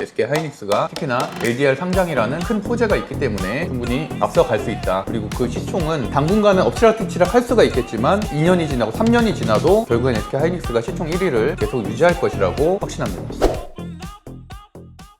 SK 하이닉스가 특히나 LDR 상장이라는 큰 호재가 있기 때문에 충분히 앞서갈 수 있다. 그리고 그 시총은 당분간은 엎치락뒤치락 할 수가 있겠지만 2년이 지나고 3년이 지나도 결국엔 SK 하이닉스가 시총 1위를 계속 유지할 것이라고 확신합니다.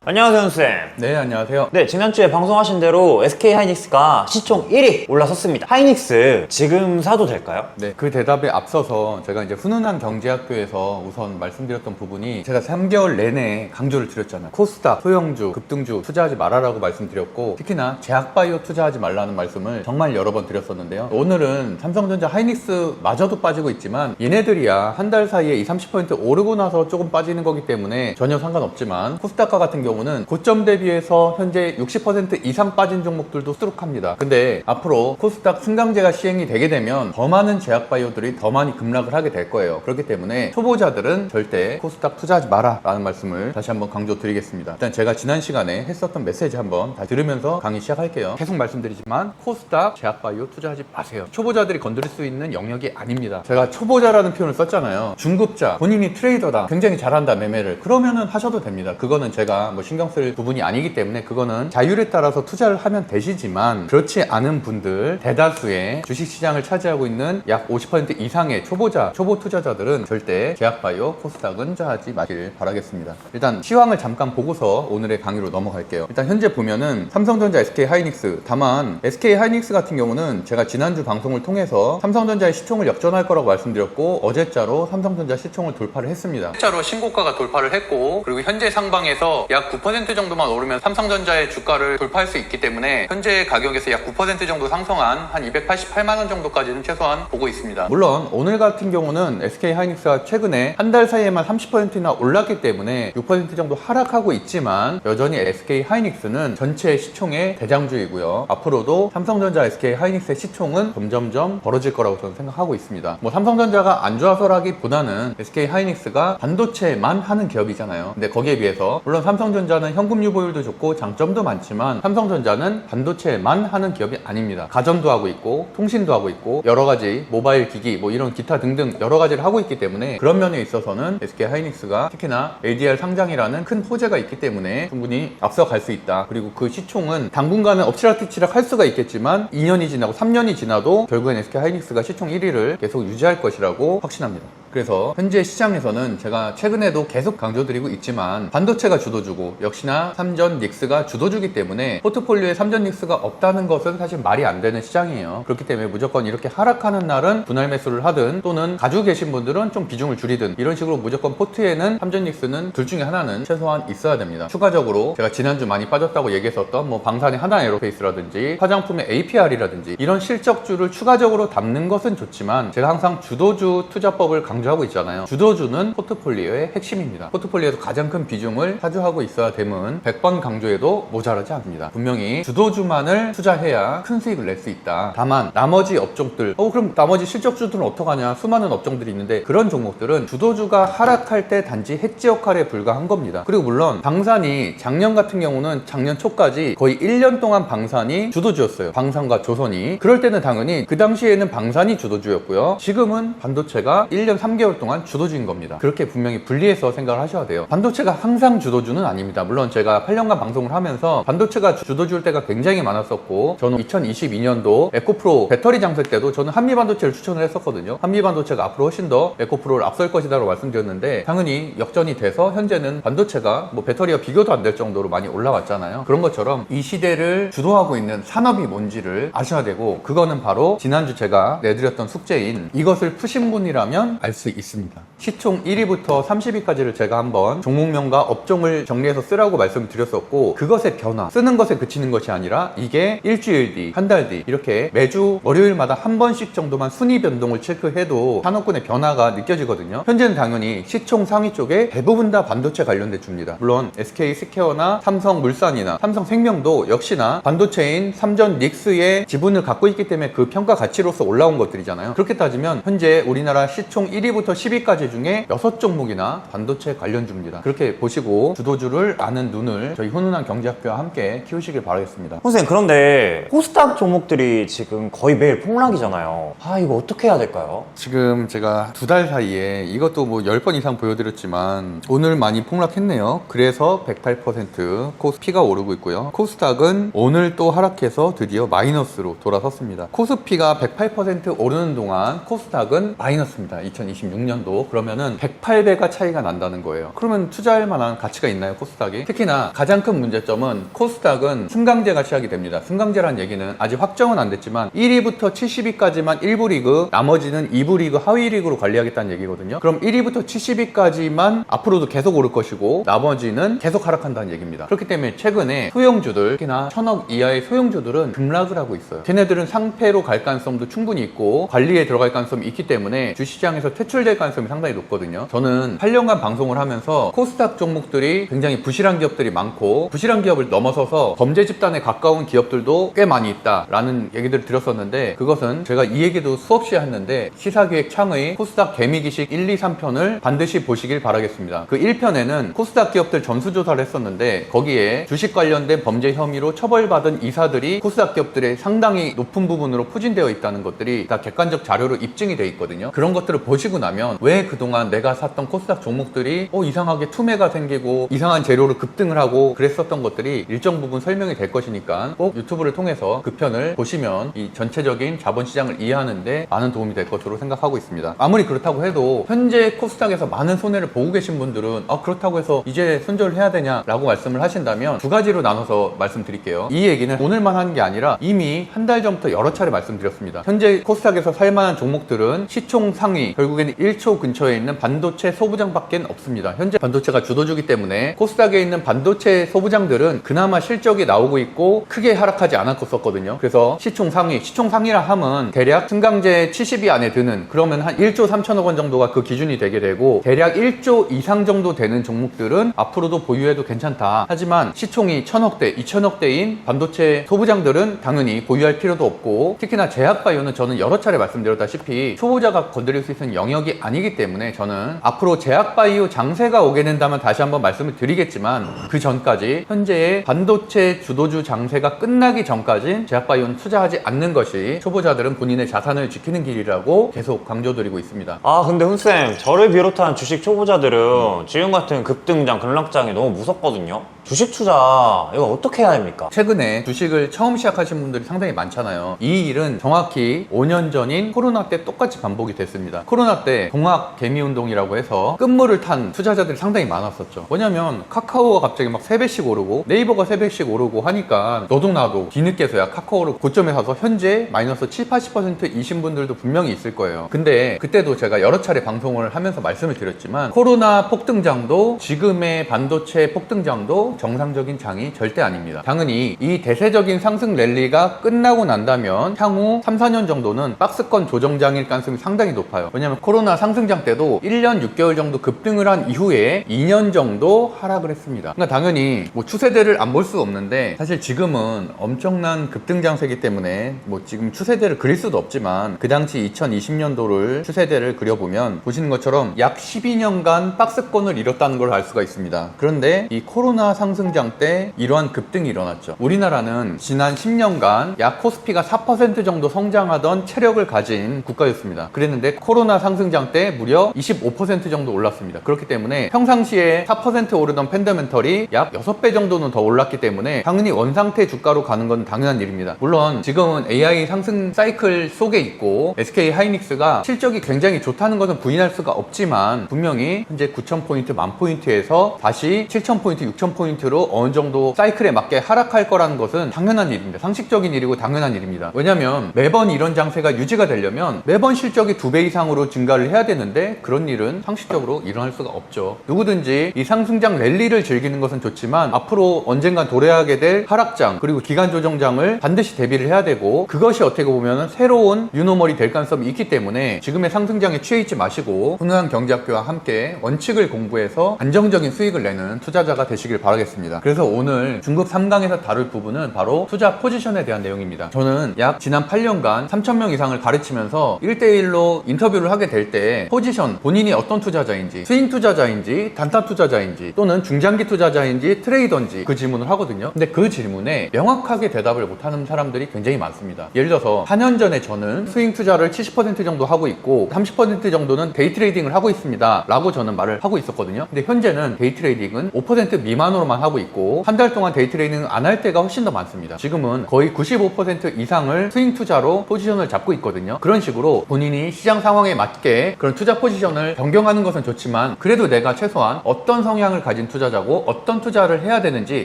안녕하세요, 쌤. 네, 안녕하세요. 네, 지난주에 방송하신 대로 SK 하이닉스가 시총 1위 올라섰습니다. 하이닉스 지금 사도 될까요? 네, 그 대답에 앞서서 제가 이제 훈훈한 경제학교에서 우선 말씀드렸던 부분이 제가 3개월 내내 강조를 드렸잖아요. 코스닥, 소형주, 급등주 투자하지 말아라고 말씀드렸고 특히나 제약바이오 투자하지 말라는 말씀을 정말 여러 번 드렸었는데요. 오늘은 삼성전자 하이닉스 마저도 빠지고 있지만 얘네들이야 한 달 사이에 20-30% 오르고 나서 조금 빠지는 거기 때문에 전혀 상관없지만 코스닥과 같은 경우는 고점 대비해서 현재 60% 이상 빠진 종목들도 수두룩합니다. 근데 앞으로 코스닥 승강제가 시행이 되게 되면 더 많은 제약바이오들이 더 많이 급락을 하게 될 거예요. 그렇기 때문에 초보자들은 절대 코스닥 투자하지 마라 라는 말씀을 다시 한번 강조드리겠습니다. 일단 제가 지난 시간에 했었던 메시지 한번 다시 들으면서 강의 시작할게요. 계속 말씀드리지만 코스닥, 제약바이오 투자하지 마세요. 초보자들이 건드릴 수 있는 영역이 아닙니다. 제가 초보자라는 표현을 썼잖아요. 중급자, 본인이 트레이더다, 굉장히 잘한다 매매를, 그러면은 하셔도 됩니다. 그거는 제가 뭐 신경 쓸 부분이 아니기 때문에 그거는 자율에 따라서 투자를 하면 되시지만 그렇지 않은 분들, 대다수의 주식시장을 차지하고 있는 약 50% 이상의 초보 투자자들은 절대 제약바이오, 코스닥은 투자하지 마길 바라겠습니다. 일단 시황을 잠깐 보고서 오늘의 강의로 넘어갈게요. 일단 현재 보면은 삼성전자, SK 하이닉스, 다만 SK 하이닉스 같은 경우는 제가 지난주 방송을 통해서 삼성전자의 시총을 역전할 거라고 말씀드렸고 어제자로 삼성전자 시총을 돌파를 했습니다. 어제자로 신고가가 돌파를 했고 그리고 현재 상방에서 약 9% 정도만 오르면 삼성전자의 주가를 돌파할 수 있기 때문에 현재 가격에서 약 9% 정도 상승한 한 288만원 정도까지는 최소한 보고 있습니다. 물론 오늘 같은 경우는 SK 하이닉스가 최근에 한 달 사이에만 30%나 올랐기 때문에 6% 정도 하락하고 있지만 여전히 SK 하이닉스는 전체 시총의 대장주이고요. 앞으로도 삼성전자, SK 하이닉스의 시총은 점점점 벌어질 거라고 저는 생각하고 있습니다. 뭐 삼성전자가 안 좋아서라기보다는 SK 하이닉스가 반도체만 하는 기업이잖아요. 근데 거기에 비해서 물론 삼성전자는 현금 유보율도 좋고 장점도 많지만 삼성전자는 반도체만 하는 기업이 아닙니다. 가전도 하고 있고 통신도 하고 있고 여러 가지 모바일 기기 뭐 이런 기타 등등 여러 가지를 하고 있기 때문에 그런 면에 있어서는 SK 하이닉스가 특히나 LDR 상장이라는 큰 호재가 있기 때문에 충분히 앞서갈 수 있다. 그리고 그 시총은 당분간은 엎치락뒤치락 할 수가 있겠지만 2년이 지나고 3년이 지나도 결국엔 SK 하이닉스가 시총 1위를 계속 유지할 것이라고 확신합니다. 그래서 현재 시장에서는 제가 최근에도 계속 강조드리고 있지만 반도체가 주도주고 역시나 삼전 닉스가 주도주기 때문에 포트폴리오에 삼전 닉스가 없다는 것은 사실 말이 안 되는 시장이에요. 그렇기 때문에 무조건 이렇게 하락하는 날은 분할 매수를 하든 또는 가지고 계신 분들은 좀 비중을 줄이든 이런 식으로 무조건 포트에는 삼전 닉스는 둘 중에 하나는 최소한 있어야 됩니다. 추가적으로 제가 지난주 많이 빠졌다고 얘기했었던 뭐 방산의 하나 에어로페이스라든지 화장품의 APR이라든지 이런 실적주를 추가적으로 담는 것은 좋지만 제가 항상 주도주 투자법을 강조하고 있잖아요. 주도주는 포트폴리오의 핵심입니다. 포트폴리오에서 가장 큰 비중을 차지하고 있어야 됨은 100번 강조해도 모자라지 않습니다. 분명히 주도주만을 투자해야 큰 수익을 낼 수 있다. 다만 나머지 업종들 그럼 나머지 실적주들은 어떡하냐, 수많은 업종들이 있는데 그런 종목들은 주도주가 하락할 때 단지 해지 역할에 불과한 겁니다. 그리고 물론 방산이 작년 같은 경우는 작년 초까지 거의 1년 동안 방산이 주도주였어요. 방산과 조선이. 그럴 때는 당연히 그 당시에는 방산이 주도주였고요. 지금은 반도체가 1년 3개월 동안 주도주인 겁니다. 그렇게 분명히 분리해서 생각을 하셔야 돼요. 반도체가 항상 주도주는 아닙니다. 물론 제가 8년간 방송을 하면서 반도체가 주도주일 때가 굉장히 많았었고 저는 2022년도 에코프로 배터리 장색 때도 저는 한미반도체를 추천을 했었거든요. 한미반도체가 앞으로 훨씬 더 에코프로를 앞설 것이다 라고 말씀드렸는데 당연히 역전이 돼서 현재는 반도체가 뭐 배터리가 비교도 안 될 정도로 많이 올라왔잖아요. 그런 것처럼 이 시대를 주도하고 있는 산업이 뭔지를 아셔야 되고 그거는 바로 지난주 제가 내드렸던 숙제인 이것을 푸신 분이라면 알 수 있습니다. 시총 1위부터 30위까지를 제가 한번 종목명과 업종을 정리해서 쓰라고 말씀드렸었고 그것의 변화, 쓰는 것에 그치는 것이 아니라 이게 일주일 뒤, 한 달 뒤 이렇게 매주 월요일마다 한 번씩 정도만 순위 변동을 체크해도 산업군의 변화가 느껴지거든요. 현재는 당연히 시총 상위 쪽에 대부분 다 반도체 관련된 주입니다. 물론 SK 스퀘어나 삼성물산이나 삼성생명도 역시나 반도체인 삼전 닉스의 지분을 갖고 있기 때문에 그 평가 가치로서 올라온 것들이잖아요. 그렇게 따지면 현재 우리나라 시총 1위 1위부터 10위까지 중에 6종목이나 반도체 관련주입니다. 그렇게 보시고 주도주를 아는 눈을 저희 훈훈한 경제학교와 함께 키우시길 바라겠습니다. 선생님, 그런데 코스닥 종목들이 지금 거의 매일 폭락이잖아요. 이거 어떻게 해야 될까요? 지금 제가 2달 사이에 이것도 뭐 10번 이상 보여드렸지만 오늘 많이 폭락했네요. 그래서 108% 코스피가 오르고 있고요. 코스닥은 오늘 또 하락해서 드디어 마이너스로 돌아섰습니다. 코스피가 108% 오르는 동안 코스닥은 마이너스입니다. 2026년도. 그러면은 108배가 차이가 난다는 거예요. 그러면 투자할 만한 가치가 있나요, 코스닥이? 특히나 가장 큰 문제점은 코스닥은 승강제가 시작이 됩니다. 승강제란 얘기는 아직 확정은 안 됐지만 1위부터 70위까지만 1부 리그, 나머지는 2부 리그, 하위 리그로 관리하겠다는 얘기거든요. 그럼 1위부터 70위까지만 앞으로도 계속 오를 것이고 나머지는 계속 하락한다는 얘기입니다. 그렇기 때문에 최근에 소형주들, 특히나 1000억 이하의 소형주들은 급락을 하고 있어요. 걔네들은 상패로 갈 가능성도 충분히 있고 관리에 들어갈 가능성이 있기 때문에 주시장에서 퇴출될 가능성이 상당히 높거든요. 저는 8년간 방송을 하면서 코스닥 종목들이 굉장히 부실한 기업들이 많고 부실한 기업을 넘어서서 범죄 집단에 가까운 기업들도 꽤 많이 있다라는 얘기들을 드렸었는데, 그것은 제가 이 얘기도 수없이 했는데 시사기획 창의 코스닥 개미기식 1, 2, 3편을 반드시 보시길 바라겠습니다. 그 1편에는 코스닥 기업들 전수조사를 했었는데 거기에 주식 관련된 범죄 혐의로 처벌받은 이사들이 코스닥 기업들의 상당히 높은 부분으로 포진되어 있다는 것들이 다 객관적 자료로 입증이 돼 있거든요. 그런 것들을 보시고 나면 왜 그동안 내가 샀던 코스닥 종목들이 이상하게 투매가 생기고 이상한 재료로 급등을 하고 그랬었던 것들이 일정 부분 설명이 될 것이니까 꼭 유튜브를 통해서 그 편을 보시면 이 전체적인 자본시장을 이해하는데 많은 도움이 될 것으로 생각하고 있습니다. 아무리 그렇다고 해도 현재 코스닥에서 많은 손해를 보고 계신 분들은 그렇다고 해서 이제 손절을 해야 되냐라고 말씀을 하신다면 두 가지로 나눠서 말씀드릴게요. 이 얘기는 오늘만 하는 게 아니라 이미 한 달 전부터 여러 차례 말씀드렸습니다. 현재 코스닥에서 살만한 종목들은 시총 상위, 결국에는 1초 근처에 있는 반도체 소부장밖에 없습니다. 현재 반도체가 주도주기 때문에 코스닥에 있는 반도체 소부장들은 그나마 실적이 나오고 있고 크게 하락하지 않았었거든요. 그래서 시총 상위라 함은 대략 승강제 70위 안에 드는, 그러면 한 1조 3천억 원 정도가 그 기준이 되게 되고 대략 1조 이상 정도 되는 종목들은 앞으로도 보유해도 괜찮다. 하지만 시총이 1000억대, 2000억대인 반도체 소부장들은 당연히 보유할 필요도 없고, 특히나 제약바이오는 저는 여러 차례 말씀드렸다시피 초보자가 건드릴 수 있는 영역이 아니기 때문에 저는 앞으로 제약바이오 장세가 오게 된다면 다시 한번 말씀을 드리겠지만 그 전까지 현재의 반도체 주도주 장세가 끝나기 전까지 제약바이오는 투자하지 않는 것이 초보자들은 본인의 자산을 지키는 길이라고 계속 강조드리고 있습니다. 근데 훈쌤, 저를 비롯한 주식 초보자들은 지금 같은 급등장, 급락장이 너무 무섭거든요. 주식 투자 이거 어떻게 해야 됩니까? 최근에 주식을 처음 시작하신 분들이 상당히 많잖아요. 이 일은 정확히 5년 전인 코로나 때 똑같이 반복이 됐습니다. 코로나 때 동학 개미운동이라고 해서 끝물을 탄 투자자들이 상당히 많았었죠. 뭐냐면 카카오가 갑자기 막 3배씩 오르고 네이버가 3배씩 오르고 하니까 너도 나도 뒤늦게서야 카카오를 고점에 사서 현재 마이너스 7, 80% 이신 분들도 분명히 있을 거예요. 근데 그때도 제가 여러 차례 방송을 하면서 말씀을 드렸지만 코로나 폭등장도 지금의 반도체 폭등장도 정상적인 장이 절대 아닙니다. 당연히 이 대세적인 상승 랠리가 끝나고 난다면 향후 3, 4년 정도는 박스권 조정장일 가능성이 상당히 높아요. 왜냐면 코로나 상승장 때도 1년 6개월 정도 급등을 한 이후에 2년 정도 하락을 했습니다. 그러니까 당연히 뭐 추세대를 안 볼 수 없는데 사실 지금은 엄청난 급등장세이기 때문에 뭐 지금 추세대를 그릴 수도 없지만 그 당시 2020년도를 추세대를 그려보면 보시는 것처럼 약 12년간 박스권을 잃었다는 걸 알 수가 있습니다. 그런데 이 코로나 상승장 때 이러한 급등이 일어났죠. 우리나라는 지난 10년간 약 코스피가 4% 정도 성장하던 체력을 가진 국가였습니다. 그랬는데 코로나 상승장 때 무려 25% 정도 올랐습니다. 그렇기 때문에 평상시에 4% 오르던 펀더멘털이 약 6배 정도는 더 올랐기 때문에 당연히 원상태 주가로 가는 건 당연한 일입니다. 물론 지금은 AI 상승 사이클 속에 있고 SK 하이닉스가 실적이 굉장히 좋다는 것은 부인할 수가 없지만 분명히 현재 9,000포인트, 10,000포인트에서 다시 7,000포인트, 6,000포인트로 어느 정도 사이클에 맞게 하락할 거라는 것은 당연한 일입니다. 상식적인 일이고 당연한 일입니다. 왜냐면 매번 이런 장세가 유지가 되려면 매번 실적이 2배 이상으로 증가를 해야 되는데 그런 일은 상식적으로 일어날 수가 없죠. 누구든지 이 상승장 랠리를 즐기는 것은 좋지만 앞으로 언젠간 도래하게 될 하락장 그리고 기간 조정장을 반드시 대비를 해야 되고 그것이 어떻게 보면 새로운 뉴노멀이 될 가능성이 있기 때문에 지금의 상승장에 취해 있지 마시고 훈훈한 경제학교와 함께 원칙을 공부해서 안정적인 수익을 내는 투자자가 되시길 바랍니다. 바라겠습니다. 그래서 오늘 중급 3강에서 다룰 부분은 바로 투자 포지션에 대한 내용입니다. 저는 약 지난 8년간 3,000명 이상을 가르치면서 1대1로 인터뷰를 하게 될 때 포지션, 본인이 어떤 투자자인지, 스윙 투자자인지, 단타 투자자인지, 또는 중장기 투자자인지, 트레이더인지 그 질문을 하거든요. 근데 그 질문에 명확하게 대답을 못하는 사람들이 굉장히 많습니다. 예를 들어서 4년 전에 저는 스윙 투자를 70% 정도 하고 있고 30% 정도는 데이 트레이딩을 하고 있습니다 라고 저는 말을 하고 있었거든요. 근데 현재는 데이 트레이딩은 5% 미만으로만 하고 있고 한 달 동안 데이 트레이딩 안 할 때가 훨씬 더 많습니다. 지금은 거의 95% 이상을 스윙 투자로 포지션을 잡고 있거든요. 그런 식으로 본인이 시장 상황에 맞게 그런 투자 포지션을 변경하는 것은 좋지만 그래도 내가 최소한 어떤 성향을 가진 투자자고 어떤 투자를 해야 되는지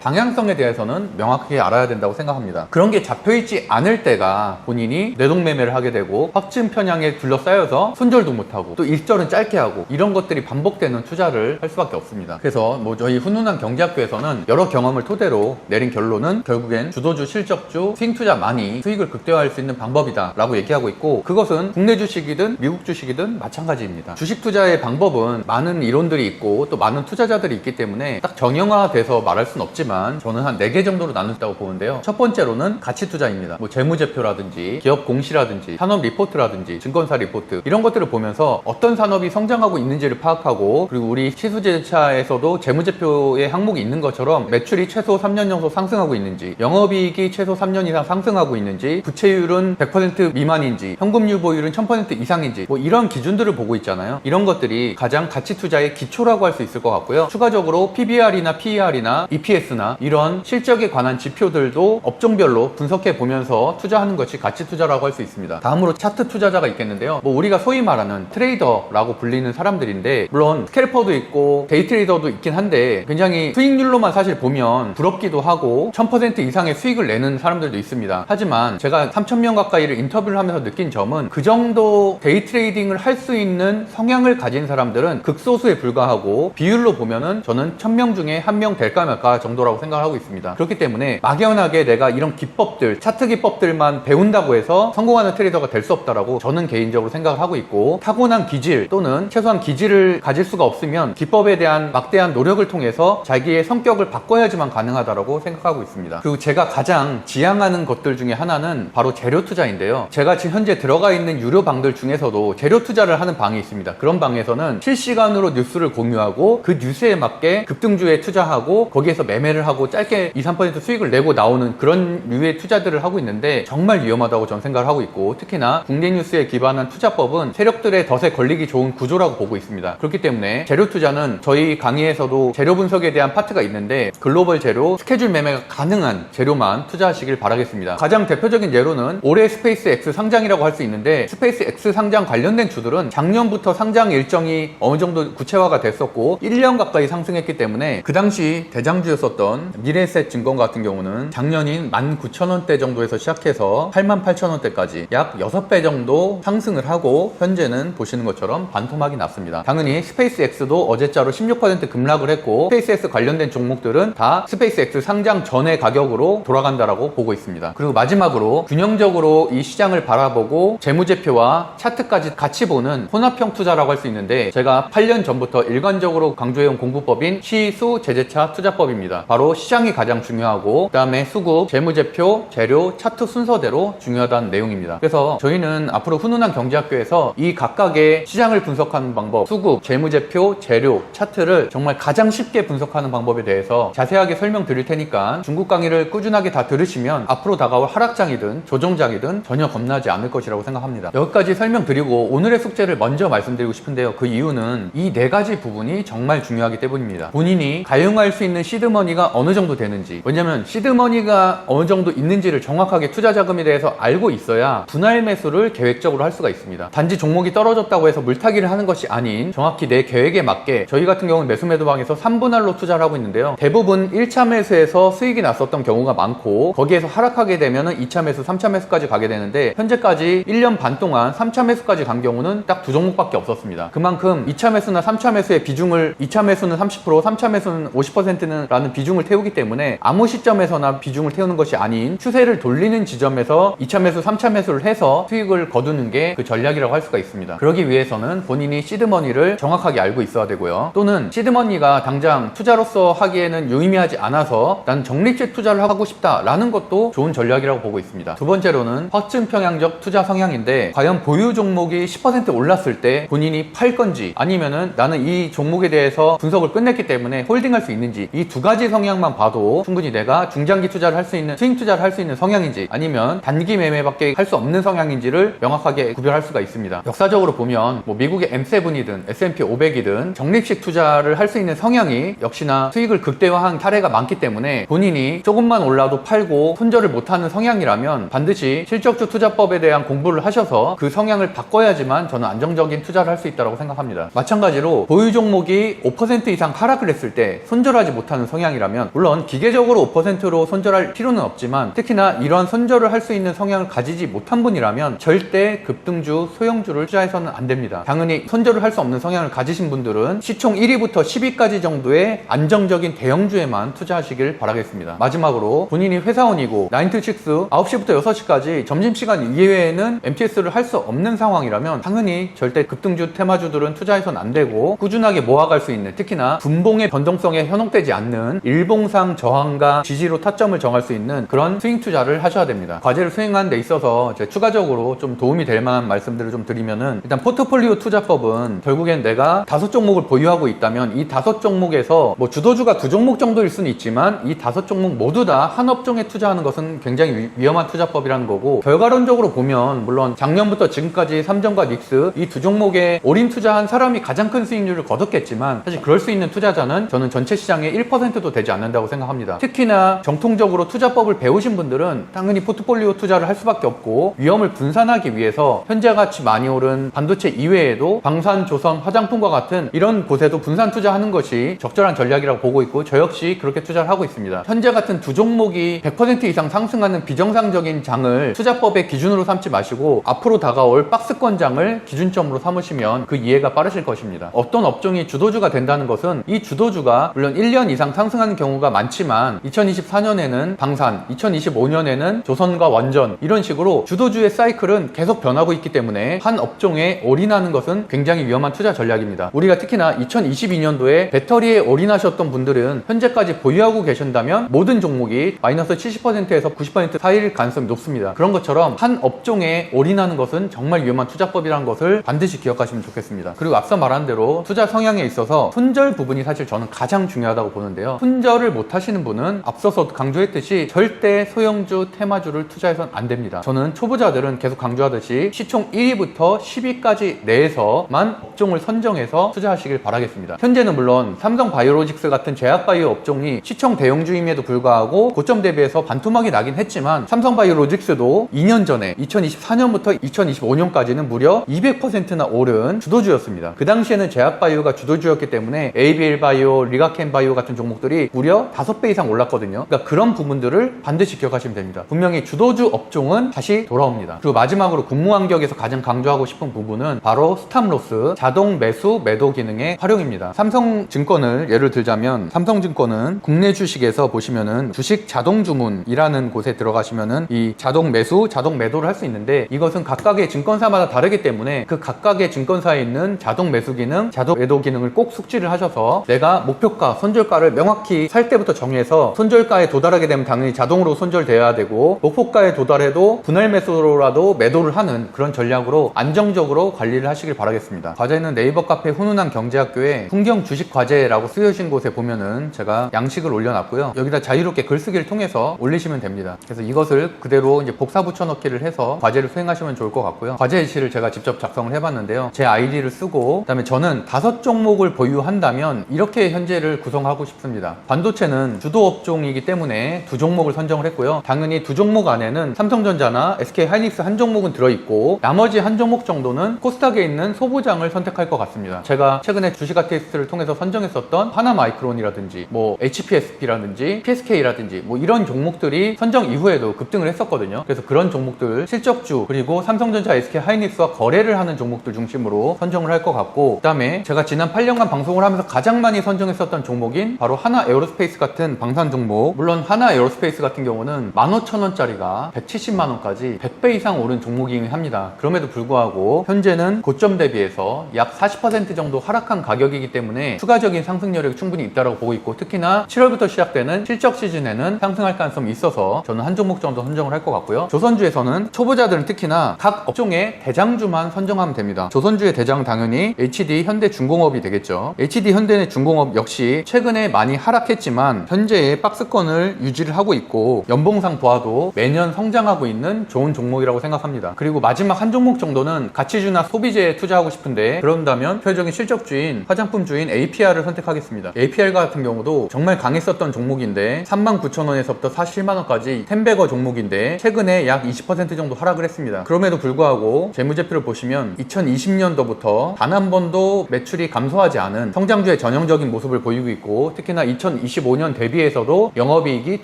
방향성에 대해서는 명확하게 알아야 된다고 생각합니다. 그런 게 잡혀있지 않을 때가 본인이 뇌동매매를 하게 되고 확증 편향에 둘러싸여서 손절도 못하고 또 일절은 짧게 하고 이런 것들이 반복되는 투자를 할 수밖에 없습니다. 그래서 저희 훈훈한 경제학교에서는 여러 경험을 토대로 내린 결론은 결국엔 주도주, 실적주, 스윙 투자만이 수익을 극대화할 수 있는 방법이다 라고 얘기하고 있고 그것은 국내 주식이든 미국 주식이든 마찬가지입니다. 주식 투자의 방법은 많은 이론들이 있고 또 많은 투자자들이 있기 때문에 딱 정형화돼서 말할 수는 없지만 저는 한 4개 정도로 나눈다고 보는데요. 첫 번째로는 가치 투자입니다. 재무제표라든지 기업 공시라든지 산업 리포트라든지 증권사 리포트 이런 것들을 보면서 어떤 산업이 성장하고 있는지를 파악하고 그리고 우리 시수제차에서도 재무제표의 항목이 있는 것처럼 매출이 최소 3년 연속 상승하고 있는지 영업이익이 최소 3년 이상 상승하고 있는지 부채율은 100% 미만인지 현금 유보율은 1000% 이상인지 이런 기준들을 보고 있잖아요. 이런 것들이 가장 가치 투자의 기초라고 할 수 있을 것 같고요. 추가적으로 PBR이나 PER이나 EPS나 이런 실적에 관한 지표들도 업종별로 분석해 보면서 투자하는 것이 가치 투자라고 할 수 있습니다. 다음으로 차트 투자자가 있겠는데요. 우리가 소위 말하는 트레이더라고 불리는 사람들인데 물론 스캘퍼도 있고 데이 트레이더도 있긴 한데 굉장히 수익률로만 사실 보면 부럽기도 하고 1000% 이상의 수익을 내는 사람들도 있습니다. 하지만 제가 3,000명 가까이를 인터뷰를 하면서 느낀 점은 그 정도 데이 트레이딩을 할 수 있는 성향을 가진 사람들은 극소수에 불과하고 비율로 보면은 저는 1000명 중에 1명 될까 말까 정도라고 생각을 하고 있습니다. 그렇기 때문에 막연하게 내가 이런 기법들, 차트 기법들만 배운다고 해서 성공하는 트레이더가 될 수 없다라고 저는 개인적으로 생각을 하고 있고 타고난 기질 또는 최소한 기질을 가질 수가 없으면 기법에 대한 막대한 노력을 통해서 자기의 성격을 바꿔야지만 가능하다라고 생각하고 있습니다. 그리고 제가 가장 지향하는 것들 중에 하나는 바로 재료 투자인데요. 제가 지금 현재 들어가 있는 유료 방들 중에서도 재료 투자를 하는 방이 있습니다. 그런 방에서는 실시간으로 뉴스를 공유하고 그 뉴스에 맞게 급등주에 투자하고 거기에서 매매를 하고 짧게 2-3% 수익을 내고 나오는 그런 류의 투자들을 하고 있는데 정말 위험하다고 저는 생각을 하고 있고 특히나 국내 뉴스에 기반한 투자법은 세력들의 덫에 걸리기 좋은 구조라고 보고 있습니다. 그렇기 때문에 재료 투자는 저희 강의에서도 재료 분석에 대한 파트가 있는데 글로벌 재료, 스케줄 매매가 가능한 재료만 투자하시길 바라겠습니다. 가장 대표적인 예로는 올해 스페이스 X 상장이라고 할 수 있는데 스페이스 X 상장 관련된 주들은 작년부터 상장 일정이 어느 정도 구체화가 됐었고 1년 가까이 상승했기 때문에 그 당시 대장주였었던 미래에셋 증권 같은 경우는 작년인 19,000원대 정도에서 시작해서 88,000원대까지 약 6배 정도 상승을 하고 현재는 보시는 것처럼 반토막이 났습니다. 당연히 스페이스 X도 어제자로 16% 급락을 했고 스페이스 X 관련된 종목들은 다 스페이스 X 상장 전의 가격으로 돌아간다라고 보고 있습니다. 그리고 마지막으로 균형적으로 이 시장을 바라보고 재무제표와 차트까지 같이 보는 혼합형 투자라고 할 수 있는데 제가 8년 전부터 일관적으로 강조해온 공부법인 시수 제재차 투자법입니다. 바로 시장이 가장 중요하고 그 다음에 수급, 재무제표, 재료, 차트 순서대로 중요하다는 내용입니다. 그래서 저희는 앞으로 훈훈한 경제학교에서 이 각각의 시장을 분석하는 방법, 수급, 재무제표, 재료, 차트를 정말 가장 쉽게 분석하는 방법에 대해서 자세하게 설명드릴 테니까 중국 강의를 꾸준하게 다 들으시면 앞으로 다가올 하락장이든 조정장이든 전혀 겁나지 않을 것이라고 생각합니다. 여기까지 설명드리고 오늘의 숙제를 먼저 말씀드리고 싶은데요. 그 이유는 이 4가지 부분이 정말 중요하기 때문입니다. 본인이 가용할 수 있는 시드머니가 어느 정도 되는지, 왜냐면 시드머니가 어느 정도 있는지를 정확하게 투자 자금에 대해서 알고 있어야 분할 매수를 계획적으로 할 수가 있습니다. 단지 종목이 떨어졌다고 해서 물타기를 하는 것이 아닌 정확히 내 계획에 맞게 저희 같은 경우는 매수 매도방에서 3분할로 투자를 하고 있는데요. 대부분 1차 매수에서 수익이 났었던 경우가 많고 거기에서 하락하게 되면 2차 매수, 3차 매수까지 가게 되는데 현재까지 1년 반 동안 3차 매수까지 간 경우는 딱 2종목밖에 없었습니다. 그만큼 2차 매수나 3차 매수의 비중을 2차 매수는 30%, 3차 매수는 50%는 라는 비중을 태우기 때문에 아무 시점에서나 비중을 태우는 것이 아닌 추세를 돌리는 지점에서 2차 매수, 3차 매수를 해서 수익을 거두는 게 그 전략이라고 할 수가 있습니다. 그러기 위해서는 본인이 시드머니를 정확하게 알고 있어야 되고요. 또는 시드머니가 당장 투자로서 하기에는 유의미하지 않아서 나는 적립식 투자를 하고 싶다라는 것도 좋은 전략이라고 보고 있습니다. 두 번째로는 확증 평양적 투자 성향인데, 과연 보유 종목이 10% 올랐을 때 본인이 팔 건지, 아니면은 나는 이 종목에 대해서 분석을 끝냈기 때문에 홀딩할 수 있는지, 이 두 가지 성향만 봐도 충분히 내가 중장기 투자를 할 수 있는, 스윙 투자를 할 수 있는 성향인지, 아니면 단기 매매밖에 할 수 없는 성향인지를 명확하게 구별할 수가 있습니다. 역사적으로 보면 뭐 미국의 M7이든 S&P 500이든 적립식 투자를 할 수 있는 성향이 역시나 수익을 극대화한 사례가 많기 때문에, 본인이 조금만 올라도 팔고 손절을 못하는 성향이라면 반드시 실적주 투자법에 대한 공부를 하셔서 그 성향을 바꿔야지만 저는 안정적인 투자를 할 수 있다고 생각합니다. 마찬가지로 보유 종목이 5% 이상 하락을 했을 때 손절하지 못하는 성향이라면, 물론 기계적으로 5%로 손절할 필요는 없지만 특히나 이런 손절을 할 수 있는 성향을 가지지 못한 분이라면 절대 급등주, 소형주를 투자해서는 안 됩니다. 당연히 손절을 할 수 없는 성향을 가지신 분들은 시총 1위부터 10위까지 정도의 안정적인 대형주에만 투자하시길 바라겠습니다. 마지막으로, 본인이 회사원이고 9to6, 9시부터 6시까지 점심시간 이외에는 MTS를 할 수 없는 상황이라면 당연히 절대 급등주, 테마주들은 투자해서는 안 되고, 꾸준하게 모아갈 수 있는, 특히나 분봉의 변동성에 현혹되지 않는 일봉상 저항과 지지로 타점을 정할 수 있는 그런 스윙 투자를 하셔야 됩니다. 과제를 수행하는 데 있어서 추가적으로 좀 도움이 될 만한 말씀들을 좀 드리면은, 일단 포트폴리오 투자법은 결국엔 내가 5종목을 보유하고 있다면 이 5종목에서 뭐 주도주가 2종목 정도일 수는 있지만 이 5종목 모두 다 한 업종에 투자하는 것은 굉장히 위험한 투자법이라는 거고, 결과론적으로 보면 물론 작년부터 지금까지 삼성과 닉스 이 두 종목에 올인 투자한 사람이 가장 큰 수익률을 거뒀겠지만, 사실 그럴 수 있는 투자자는 저는 전체 시장의 1%도 되지 않는다고 생각합니다. 특히나 정통적으로 투자법을 배우신 분들은 당연히 포트폴리오 투자를 할 수밖에 없고, 위험을 분산하기 위해서 현재같이 많이 오른 반도체 이외에도 방산, 조선, 화장품과 같은 이런 곳에도 분산 투자하는 것이 적절한 전략이라고 보고 있고, 저 역시 그렇게 투자를 하고 있습니다. 현재 같은 두 종목이 100% 이상 상승하는 비정상적인 장을 투자법의 기준으로 삼지 마시고, 앞으로 다가올 박스권장을 기준점으로 삼으시면 그 이해가 빠르실 것입니다. 어떤 업종이 주도주가 된다는 것은 이 주도주가 물론 1년 이상 상승하는 경우가 많지만 2024년에는 방산, 2025년에는 조선과 원전, 이런 식으로 주도주의 사이클은 계속 변하고 있기 때문에 한 업종에 올인하는 것은 굉장히 위험한 투자 전략입니다. 우리가 특히나 2022년도에 배터리에 올인하셨던 분들은 현재까지 보유하고 계신다면 모든 종목이 마이너스 70%에서 90% 사이일 가능성이 높습니다. 그런 것처럼 한 업종에 올인하는 것은 정말 위험한 투자법이라는 것을 반드시 기억하시면 좋겠습니다. 그리고 앞서 말한 대로 투자 성향에 있어서 손절 부분이 사실 저는 가장 중요하다고 보는데요. 손절을 못 하시는 분은 앞서서 강조했듯이 절대 소형주, 테마주를 투자해서는 안 됩니다. 저는 초보자들은 계속 강조하듯이 시총 1위부터 10위까지 내에서만 업종을 선정해서 투자하시길 바라겠습니다. 현재는 물론 삼성바이오로직스 같은 제약바이오 업종이 시총 대형주임에도 불구하고 고점 대비해서 반토막이 나긴 했지만, 삼성바이오로직스도 2년 전에 2024년부터 2025년까지는 무려 200%나 오른 주도주였습니다. 그 당시에는 제약바이오가 주도주였기 때문에 ABL바이오, 리가켄바이오 같은 종목들이 무려 5배 이상 올랐거든요. 그러니까 그런 부분들을 반드시 기억하시면 됩니다. 분명히 주도주 업종은 다시 돌아옵니다. 그리고 마지막으로 근무환경에서 가장 강조하고 싶은 부분은 바로 스탑로스, 자동 매수, 매도 기능의 활용입니다. 삼성증권을 예를 들자면, 삼성증권은 국내 주식에서 보시면은 주식 자동 주문이라는 곳에 들어가시면은 이 자동 매수, 자동 매도를 할 수 있는데, 이것은 각각의 증권사마다 다르기 때문에 그 각각의 증권사에 있는 자동 매수 기능, 자동 매도 기능을 꼭 숙지를 하셔서 내가 목표가, 손절가를 명확히 살 때부터 정해서, 손절가에 도달하게 되면 당연히 자동으로 손절되어야 되고, 목표가에 도달해도 분할 매수로라도 매도를 하는 그런 전략으로 안정적으로 관리를 하시길 바라겠습니다. 과제는 네이버 카페 훈훈한 경제학교에 풍경 주식 과제라고 쓰여진 곳에 보면은 제가 양식을 올려놨고요. 여기다 자유롭게 글쓰기를 통해서 올리시면 됩니다. 그래서 이것을 그대로 이제 복사 붙여넣기를 해서 과제를 수행하시면 좋을 것 같고요. 과제 예시를 제가 직접 작성을 해봤는데요. 제 아이디를 쓰고, 그다음에 저는 5종목을 보유한다면 이렇게 현재를 구성하고 싶습니다. 반도체는 주도 업종이기 때문에 2종목을 선정을 했고요. 당연히 2종목 안에는 삼성전자나 SK하이닉스 한 종목은 들어있고, 나머지 한 종목 정도는 코스닥에 있는 소부장을 선택할 것 같습니다. 제가 최근에 주식아 테스트를 통해서 선정했었던 하나마이크론이라든지 뭐 HPSP라든지 PSK라든지 뭐 이런 종목들이 선정 이후에도 급등을 했었거든요. 그래서 그런 종목들, 실적주, 그리고 삼성전자, SK하이닉스와 거래를 하는 종목들 중심으로 선정을 할 것 같고, 그 다음에 제가 지난 8년간 방송을 하면서 가장 많이 선정했었던 종목인 바로 하나에어로스페이스 같은 방산 종목, 물론 하나에어로스페이스 같은 경우는 15,000원짜리가 170만원까지 100배 이상 오른 종목이긴 합니다. 그럼에도 불구하고 현재는 고점 대비해서 약 40% 정도 하락한 가격이기 때문에 추가적인 상승 여력이 충분히 있다고 시즌이라고 보고 있고, 특히나 7월부터 시작되는 실적 시즌에는 상승할 가능성이 있어서 저는 한 종목 정도 선정을 할 것 같고요. 조선주에서는 초보자들은 특히나 각 업종의 대장주만 선정하면 됩니다. 조선주의 대장 당연히 HD 현대중공업이 되겠죠. HD 현대중공업 역시 최근에 많이 하락했지만 현재의 박스권을 유지를 하고 있고 연봉상 보아도 매년 성장하고 있는 좋은 종목이라고 생각합니다. 그리고 마지막 한 종목 정도는 가치주나 소비재에 투자하고 싶은데, 그런다면 표적인 실적주인 화장품주인 APR을 선택하겠습니다. APR 같은 경우도 정말 강했었던 종목인데 39,000원에서부터 47만원까지 10배거 종목인데 최근에 약 20% 정도 하락을 했습니다. 그럼에도 불구하고 재무제표를 보시면 2020년도부터 단 한 번도 매출이 감소하지 않은 성장주의 전형적인 모습을 보이고 있고, 특히나 2025년 대비해서도 영업이익이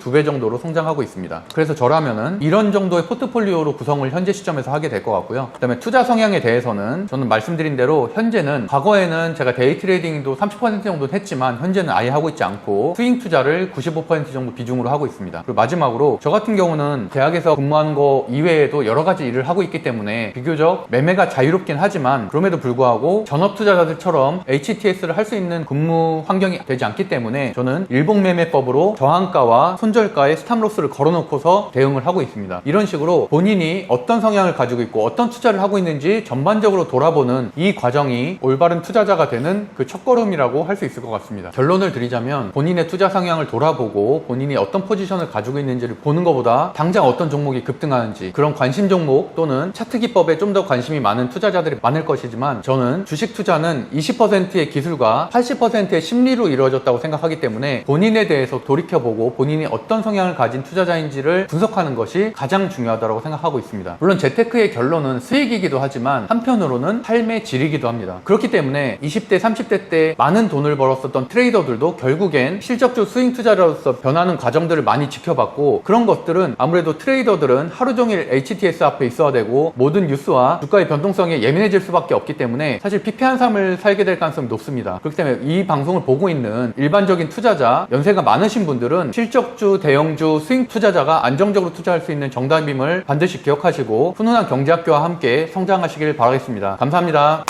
2배 정도로 성장하고 있습니다. 그래서 저라면은 이런 정도의 포트폴리오로 구성을 현재 시점에서 하게 될 것 같고요. 그 다음에 투자 성향에 대해서는 저는 말씀드린 대로 현재는, 과거에는 제가 데이 트레이딩도 30% 정도 했지만 현재는 아예 하고 있지 않고 스윙 투자를 95% 정도 비중으로 하고 있습니다. 그리고 마지막으로 저 같은 경우는 대학에서 근무한 거 이외에도 여러 가지 일을 하고 있기 때문에 비교적 매매가 자유롭긴 하지만, 그럼에도 불구하고 전업 투자자들처럼 HTS를 할 수 있는 근무 환경이 되지 않기 때문에 저는 일봉매매법으로 저항가와 손절가의 스탑로스를 걸어놓고서 대응을 하고 있습니다. 이런 식으로 본인이 어떤 성향을 가지고 있고 어떤 투자를 하고 있는지 전반적으로 돌아보는 이 과정이 올바른 투자자가 되는 그 첫걸음이라고 할 수 있을 것 같습니다. 결론을 드리자면 본인의 투자 성향을 돌아보고 본인이 어떤 포지션을 가지고 있는지를 보는 것보다 당장 어떤 종목이 급등하는지, 그런 관심 종목 또는 차트 기법에 좀 더 관심이 많은 투자자들이 많을 것이지만, 저는 주식 투자는 20%의 기술과 80%의 심리로 이루어졌다고 생각하기 때문에 본인에 대해서 돌이켜보고 본인이 어떤 성향을 가진 투자자인지를 분석하는 것이 가장 중요하다고 생각하고 있습니다. 물론 재테크의 결론은 수익이기도 하지만 한편으로는 삶의 질이기도 합니다. 그렇기 때문에 20대, 30대 때 많은 돈을 벌었었던 트레이더들도 결국엔 실적주 스윙 투자자로서 변하는 과정들을 많이 지켜봤고, 그런 것들은 아무래도 트레이더들은 하루 종일 HTS 앞에 있어야 되고 모든 뉴스와 주가의 변동성에 예민해질 수밖에 없기 때문에 사실 피폐한 삶을 살게 될 가능성이 높습니다. 그렇기 때문에 이 방송을 보고 있는 일반적인 투자자, 연세가 많으신 분들은 실적주, 대형주, 스윙 투자자가 안정적으로 투자할 수 있는 정답임을 반드시 기억하시고 훈훈한 경제학교와 함께 성장하시길 바라겠습니다. 감사합니다.